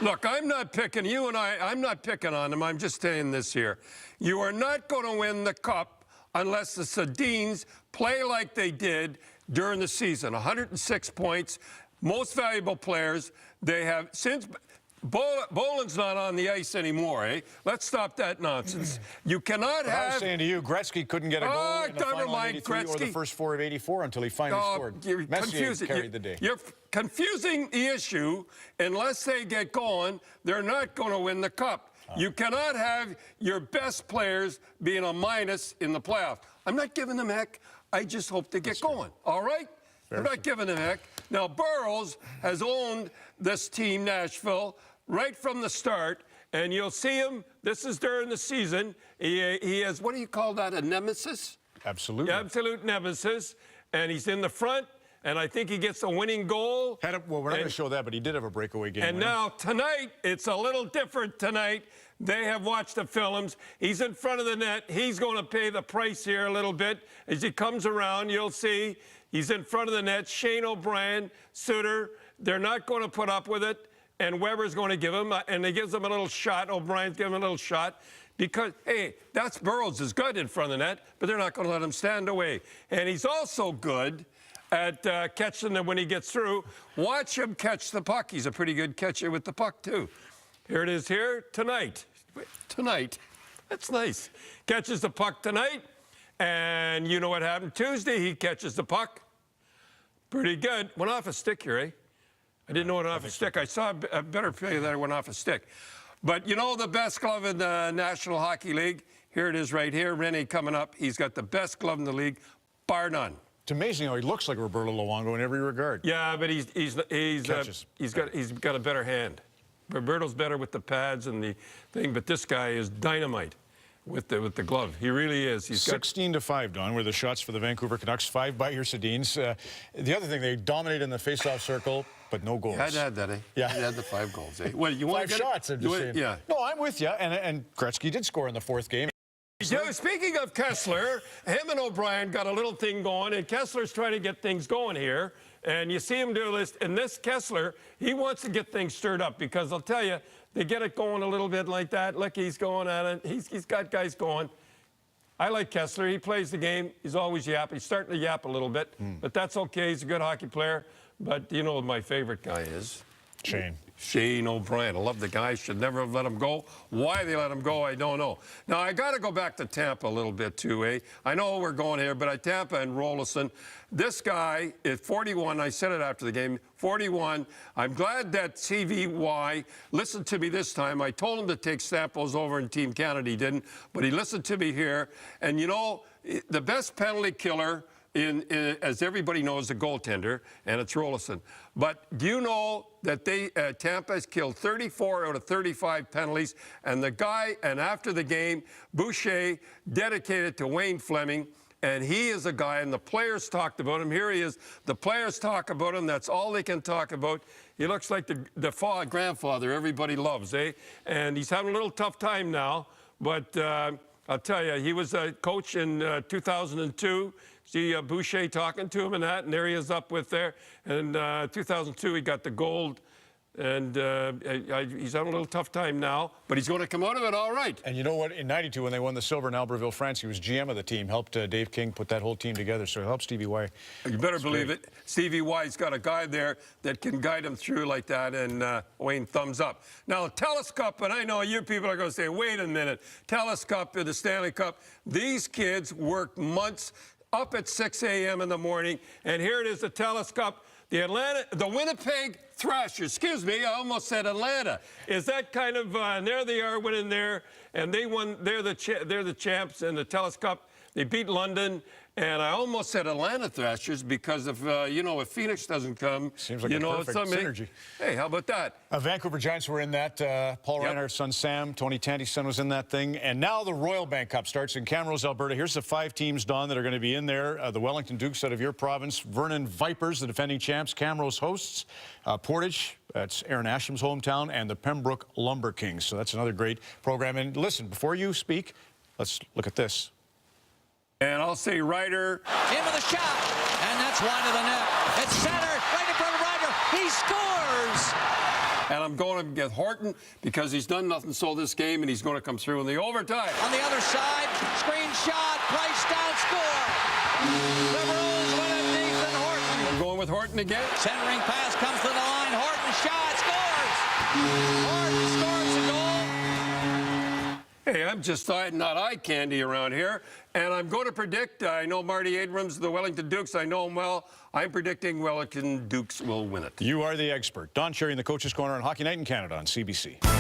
Look, I'm not picking you and I'm not picking on them. I'm just saying this here. You are not going to win the cup unless the Sedins play like they did during the season. 106 points, most valuable players. They have since. Boland's not on the ice anymore, eh? Let's stop that nonsense. You cannot have... I was saying to you, Gretzky couldn't get a goal in the final of 83 or the first four of 84 until he finally scored. You're confusing. Carried the day. You're confusing the issue. Unless they get going, they're not going to win the cup. You cannot have your best players being a minus in the playoffs. I'm not giving them heck. I just hope they get going. All right? I'm not giving them heck. Now, Burroughs has owned this team, Nashville, right from the start, and you'll see him. This is during the season. He has, what do you call that, a nemesis? Absolutely. Absolute nemesis, and he's in the front, and I think he gets a winning goal. Well, we're not going to show that, but he did have a breakaway game. And now, tonight, it's a little different tonight. They have watched the films. He's in front of the net. He's going to pay the price here a little bit. As he comes around, you'll see he's in front of the net. Shane O'Brien, Suter, they're not going to put up with it. And Weber's going to give him, and he gives him a little shot. O'Brien's giving him a little shot because, hey, that's Burroughs is good in front of the net, but they're not going to let him stand away. And he's also good at catching them when he gets through. Watch him catch the puck. He's a pretty good catcher with the puck, too. Here it is here tonight. Tonight. That's nice. Catches the puck tonight, and you know what happened Tuesday? He catches the puck. Pretty good. Went off a stick here, eh? I didn't know it went off a stick. I saw a better play that it went off a stick. But you know the best glove in the National Hockey League? Here it is right here. Rene coming up. He's got the best glove in the league, bar none. It's amazing how he looks like Roberto Luongo in every regard. Yeah, but he's got a better hand. Roberto's better with the pads and the thing, but this guy is dynamite with the glove. He really is. He's 16-5, Don, were the shots for the Vancouver Canucks, 5 by your Sedins. The other thing, they dominated in the face-off circle, but no goals. I'd had that, eh? Yeah. I'd had the 5 goals, eh? Well, you want 5 shots, I'm just saying. Yeah. No, I'm with you, and Gretzky did score in the 4th game. Yeah, speaking of Kessler, him and O'Brien got a little thing going, and Kessler's trying to get things going here. And you see him do this, and this Kessler, he wants to get things stirred up because I'll tell you, they get it going a little bit like that. Look, he's going at it. He's got guys going. I like Kessler. He plays the game. He's always yapping. He's starting to yap a little bit, but that's okay. He's a good hockey player. But you know what my favorite guy is? Shane O'Brien. I love the guy. Should never have let him go. Why they let him go, I don't know. Now, I got to go back to Tampa a little bit, too, eh? I know we're going here, but Tampa and Rolison. This guy is 41. I said it after the game. 41. I'm glad that CVY listened to me this time. I told him to take samples over in Team Canada. He didn't, but he listened to me here. And, you know, the best penalty killer as everybody knows, the goaltender, and it's Rolison. But do you know that Tampa has killed 34 out of 35 penalties, and the guy, and after the game, Boucher dedicated to Wayne Fleming, and he is a guy, and the players talked about him. Here he is. The players talk about him. That's all they can talk about. He looks like the grandfather everybody loves, eh? And he's having a little tough time now, but I'll tell you, he was a coach in 2002. See Boucher talking to him and that, and there he is up with there. And 2002, he got the gold, and he's having a little tough time now, but he's going to come out of it all right. And you know what? In '92, when they won the silver in Albertville, France, he was GM of the team, helped Dave King put that whole team together, so he helped Stevie Y. You better believe it. Stevie Y's got a guy there that can guide him through like that, and Wayne, thumbs up. Now, Telus Cup, and I know you people are going to say, wait a minute, Telus Cup and the Stanley Cup, these kids work months up at 6 a.m. in the morning, and here it is, the Telus Cup. The Winnipeg Thrashers, excuse me, I almost said Atlanta. Is that kind of, there they are winning there, and they won, they're the champs in the Telus Cup. They beat London, and I almost said Atlanta Thrashers because if, you know, if Phoenix doesn't come, seems like you a know, perfect synergy. Hey, how about that? Vancouver Giants were in that. Paul Reiner's son Sam, Tony Tanty's son was in that thing. And now the Royal Bank Cup starts in Camrose, Alberta. Here's the 5 teams, Don, that are going to be in there. The Wellington Dukes out of your province. Vernon Vipers, the defending champs. Camrose hosts. Portage, that's Aaron Asham's hometown. And the Pembroke Lumber Kings. So that's another great program. And listen, before you speak, let's look at this. And I'll say Ryder. In with a shot, and that's wide of the net. It's centered, right in front of Ryder. He scores! And I'm going to get Horton because he's done nothing so this game, and he's going to come through in the overtime. On the other side, screen shot, Price down, score! The Bruins win it, Nathan Horton. I'm going with Horton again. Centering pass comes to the line, Horton shot, scores! Horton scores a goal. Hey, I'm just not eye candy around here, and I'm going to predict, I know Marty Abrams, the Wellington Dukes, I know him well. I'm predicting Wellington Dukes will win it. You are the expert. Don Cherry in the Coach's Corner on Hockey Night in Canada on CBC.